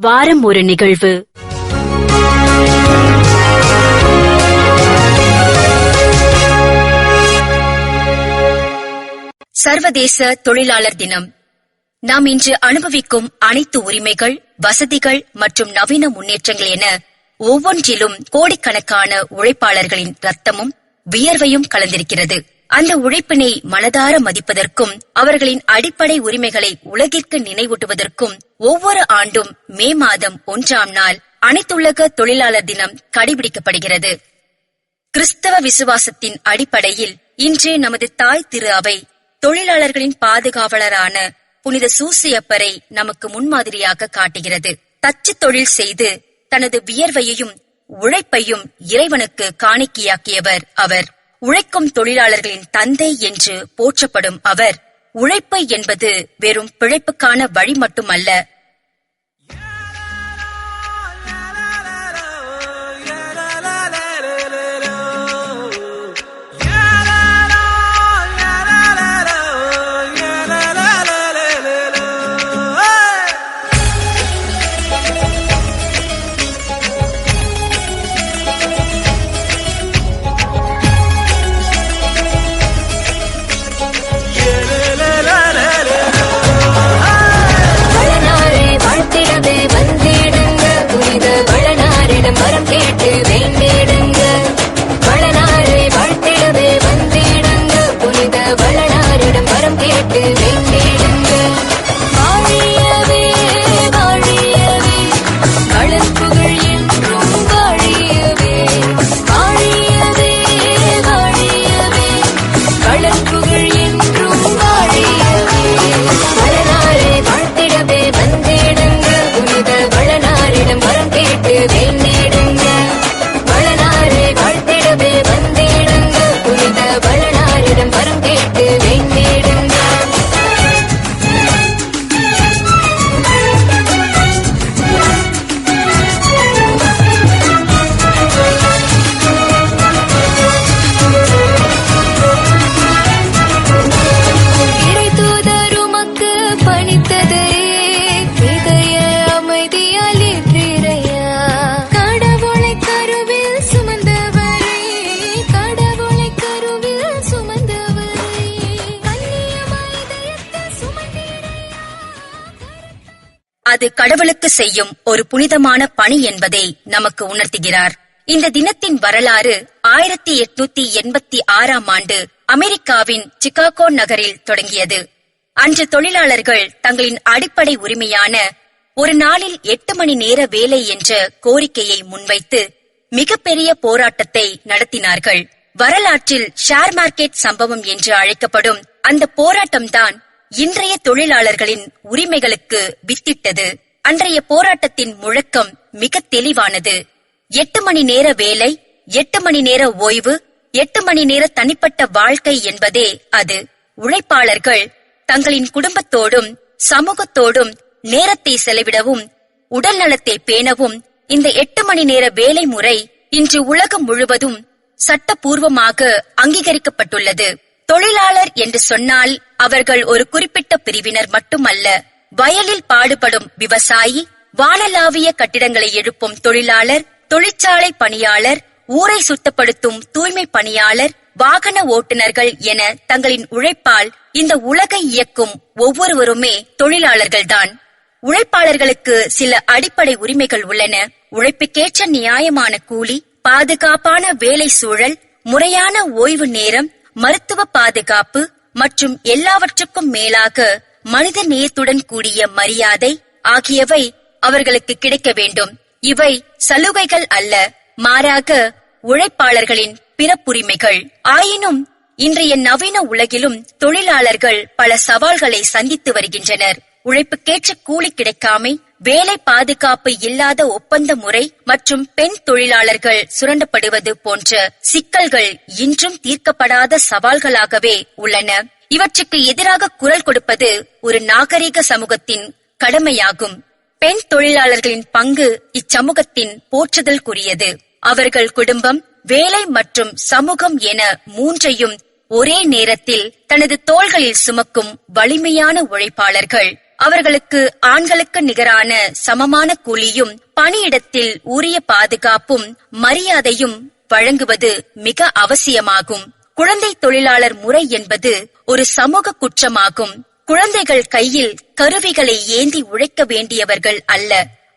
வாரம் ஒரு நிகழ்வு. சர்வதேச தொழிலாளர் தினம். நாம் இன்று அனுபவிக்கும் அனைத்து உரிமைகள், வசதிகள் மற்றும் நவீன முன்னேற்றங்கள் என ஒவ்வொன்றிலும் கோடிக்கணக்கான உழைப்பாளர்களின் ரத்தமும் வியர்வையும் கலந்திருக்கிறது. அந்த உழைப்பினை மனதார மதிப்பதற்கும் அவர்களின் அடிப்படை உரிமைகளை உலகிற்கு நினைவூட்டுவதற்கும் ஒவ்வொரு ஆண்டும் மே மாதம் 1ஆம் நாள் அனைத்துலக தொழிலாளர் தினம் கடைபிடிக்கப்படுகிறது. கிறிஸ்தவ விசுவாசத்தின் அடிப்படையில் இன்று நமது தாய் திரு அவை தொழிலாளர்களின் பாதுகாவலரான புனித சூசியப்பரை நமக்கு முன்மாதிரியாக காட்டுகிறது. தச்சு தொழில் செய்து தனது வியர்வையையும் உழைப்பையும் இறைவனுக்கு காணிக்கையாக்கியவர் அவர். உழைக்கும் தொழிலாளர்களின் தந்தை என்று போற்றப்படும் அவர், உழைப்பு என்பது வெறும் பிழைப்புக்கான வழி மட்டுமல்ல, வரம் கேட்டு வேண்டிடுங்க. வளனாரை வாழ்த்திடவே வந்திடுங்க. புனித வளனாரிடம் வரம் கேட்டு வேண்டிடுங்க. வாழியவே வாழியவே வளர்ப்புகள் என்றும் வாழியவே. வாழியவே வாழியவே வளர்ப்புகள் என்றும் வாழியவே. வளனாரை வாழ்த்திடவே வந்திடுங்க. புனித வளனாரிடம் வரம் கேட்டு வேண்டிடுங்க. அது கடவுளுக்கு செய்யும் ஒரு புனிதமான பணி என்பதை நமக்கு உணர்த்துகிறார். இந்த தினத்தின் வரலாறு 1886ஆம் ஆண்டு அமெரிக்காவின் சிகாகோ நகரில் தொடங்கியது. அன்று தொழிலாளர்கள் தங்களின் அடிப்படை உரிமையான ஒரு நாளில் 8 மணி நேர வேலை என்ற கோரிக்கையை முன்வைத்து மிகப்பெரிய போராட்டத்தை நடத்தினார்கள். வரலாற்றில் ஷேர் மார்க்கெட் சம்பவம் என்று அழைக்கப்படும் அந்த போராட்டம்தான் இன்றைய தொழிலாளர்களின் உரிமைகளுக்கு வித்திட்டது. அன்றைய போராட்டத்தின் முழக்கம் மிக தெளிவானது. 8 மணி நேர வேலை, 8 மணி நேர ஓய்வு, 8 மணி நேர தனிப்பட்ட வாழ்க்கை என்பதே அது. உழைப்பாளர்கள் தங்களின் குடும்பத்தோடும் சமூகத்தோடும் நேரத்தை செலவிடவும் உடல் நலத்தை பேணவும் இந்த 8 மணி நேர வேலை முறை இன்று உலகம் முழுவதும் சட்டபூர்வமாக அங்கீகரிக்கப்பட்டுள்ளது. தொழிலாளர் என்று சொன்னால் அவர்கள் ஒரு குறிப்பிட்ட பிரிவினர் மட்டுமல்ல. வயலில் பாடுபடும் விவசாயி, வானளாவிய கட்டிடங்களை எழுப்பும் தொழிலாளர், தொழிற்சாலை பணியாளர், ஊரை சுத்தப்படுத்தும் தூய்மை பணியாளர், வாகன ஓட்டுநர்கள் என தங்களின் உழைப்பால் இந்த உலகை இயக்கும் ஒவ்வொருவருமே தொழிலாளர்கள்தான். உழைப்பாளர்களுக்கு சில அடிப்படை உரிமைகள் உள்ளன. உழைப்புக்கேற்ற நியாயமான கூலி, பாதுகாப்பான வேலை சூழல், முறையான ஓய்வு நேரம், மருத்துவ பாதுகாப்பு மற்றும் எல்லாவற்றுக்கும் மேலாக மனித நேயத்துடன் கூடிய மரியாதை ஆகியவை அவர்களுக்கு கிடைக்க வேண்டும். இவை சலுகைகள் அல்ல, மாறாக உழைப்பாளர்களின் பிறப்புரிமைகள். ஆயினும் இன்றைய நவீன உலகிலும் தொழிலாளர்கள் பல சவால்களை சந்தித்து வருகின்றனர். உழைப்புக்கேற்ற கூலி கிடைக்காமை, வேலை பாதுகாப்பு இல்லாத ஒப்பந்த முறை மற்றும் பெண் தொழிலாளர்கள் சுரண்டப்படுவது போன்ற சிக்கல்கள் இன்றும் தீர்க்கப்படாத சவால்களாகவே உள்ளன. இவற்றுக்கு எதிராக குரல் கொடுப்பது ஒரு நாகரிக சமூகத்தின் கடமையாகும். பெண் தொழிலாளர்களின் பங்கு இச்சமூகத்தின் போற்றுதலுக்குரியது. அவர்கள் குடும்பம், வேலை மற்றும் சமூகம் என மூன்றையும் ஒரே நேரத்தில் தனது தோள்களில் சுமக்கும் வலிமையான உழைப்பாளர்கள். அவர்களுக்கு ஆண்களுக்கு நிகரான சமமான கூலியும் பணியிடத்தில் உரிய பாதுகாப்பும் மரியாதையும் வழங்குவது மிக அவசியமாகும். குழந்தை தொழிலாளர் முறை என்பது ஒரு சமூக குற்றமாகும். குழந்தைகள் கையில் கருவிகளை ஏந்தி உழைக்க வேண்டியவர்கள் அல்ல.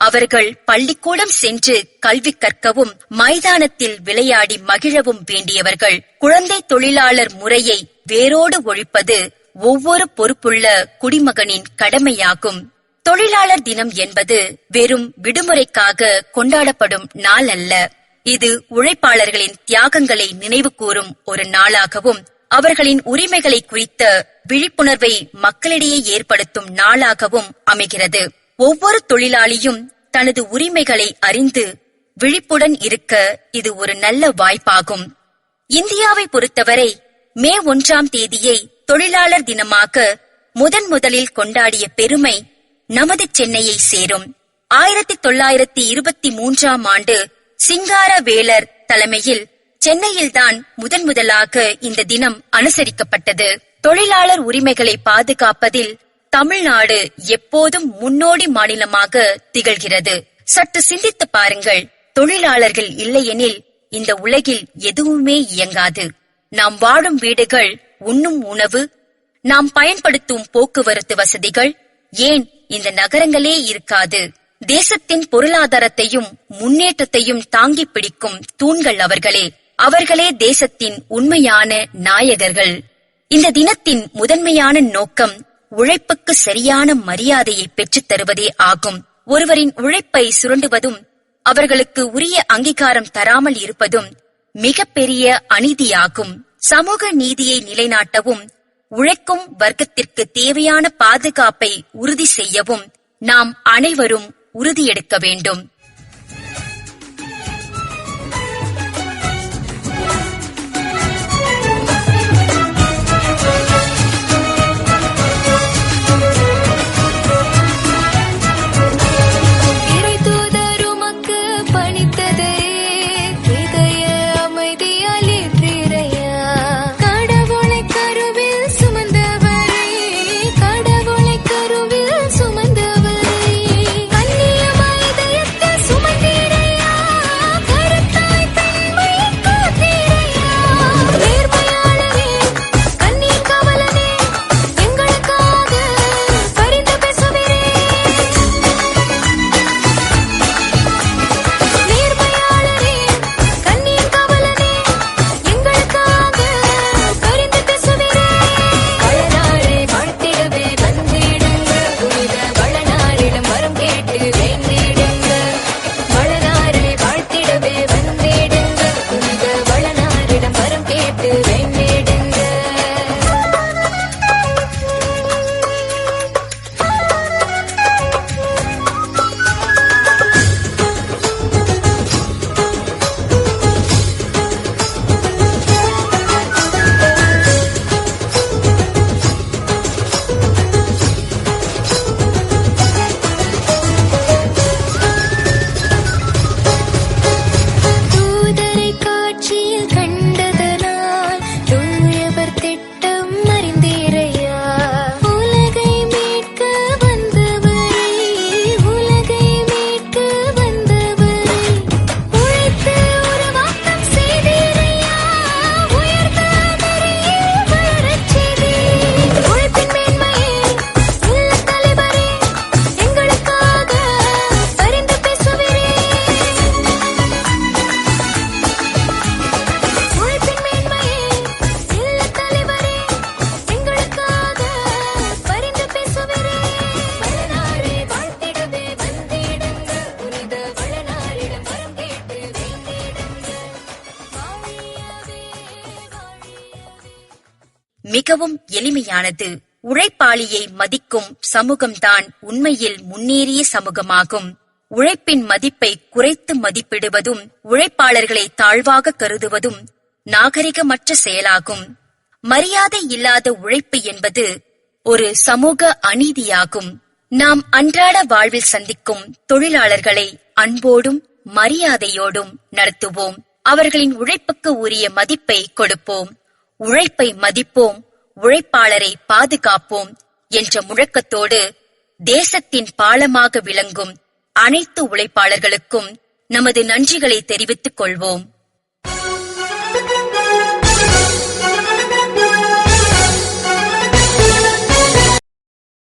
அவர்கள் பள்ளிக்கூடம் சென்று கல்வி கற்கவும் மைதானத்தில் விளையாடி மகிழவும் வேண்டியவர்கள். குழந்தை தொழிலாளர் முறையை வேரோடு ஒழிப்பது ஒவ்வொரு பொறுப்புள்ள குடிமகனின் கடமையாகும். தொழிலாளர் தினம் என்பது வெறும் விடுமுறைக்காக கொண்டாடப்படும் நாள் அல்ல. இது உழைப்பாளர்களின் தியாகங்களை நினைவு கூறும் ஒரு நாளாகவும் அவர்களின் உரிமைகளை குறித்த விழிப்புணர்வை மக்களிடையே ஏற்படுத்தும் நாளாகவும் அமைகிறது. ஒவ்வொரு தொழிலாளியும் தனது உரிமைகளை அறிந்து விழிப்புடன் இருக்க இது ஒரு நல்ல வாய்ப்பாகும். இந்தியாவை பொறுத்தவரை மே 1ஆம் தேதியை தொழிலாளர் தினமாக முதலில் கொண்டாடிய பெருமை நமது சென்னையை சேரும். 1923ஆம் ஆண்டு சிங்காரவேலர் தலைமையில் சென்னையில்தான் முதலாக இந்த தினம் அனுசரிக்கப்பட்டது. தொழிலாளர் உரிமைகளை பாதுகாப்பதில் தமிழ்நாடு எப்போதும் முன்னோடி மாநிலமாக திகழ்கிறது. சற்று சிந்தித்து பாருங்கள். தொழிலாளர்கள் இல்லையெனில் இந்த உலகில் எதுவுமே இயங்காது. நாம் வாழும் வீடுகள், உண்ணும் உணவு, நாம் பயன்படுத்தும் போக்குவரத்து வசதிகள், ஏன் இந்த நகரங்களே இருக்காது. தேசத்தின் பொருளாதாரத்தையும் முன்னேற்றத்தையும் தாங்கி பிடிக்கும் தூண்கள் அவர்களே. அவர்களே தேசத்தின் உண்மையான நாயகர்கள். இந்த தினத்தின் முதன்மையான நோக்கம் உழைப்புக்கு சரியான மரியாதையை பெற்றுத் தருவதே ஆகும். ஒருவரின் உழைப்பை சுரண்டுவதும் அவர்களுக்கு உரிய அங்கீகாரம் தராமல் இருப்பதும் மிகப்பெரிய அநீதியாகும். சமூக நீதியை நிலைநாட்டவும் உழைக்கும் வர்க்கத்திற்கு தேவையான பாதுகாப்பை உறுதி செய்யவும் நாம் அனைவரும் உறுதியெடுக்க வேண்டும். மிகவும் எளிமையானது. உழைப்பாளியை மதிக்கும் சமூகம்தான் உண்மையில் முன்னேறிய சமூகமாகும். உழைப்பின் மதிப்பை குறைத்து மதிப்பிடுவதும் உழைப்பாளர்களை தாழ்வாக கருதுவதும் நாகரிகமற்ற செயலாகும். மரியாதை இல்லாத உழைப்பு என்பது ஒரு சமூக அநீதியாகும். நாம் அன்றாட வாழ்வில் சந்திக்கும் தொழிலாளர்களை அன்போடும் மரியாதையோடும் நடத்துவோம். அவர்களின் உழைப்புக்கு உரிய மதிப்பை கொடுப்போம். உழைப்பை மதிப்போம், உழைப்பாளரை பாதுகாப்போம் என்ற முழக்கத்தோடு தேசத்தின் பாலமாக விளங்கும் அனைத்து உழைப்பாளர்களுக்கும் நமது நன்றிகளை தெரிவித்துக் கொள்வோம்.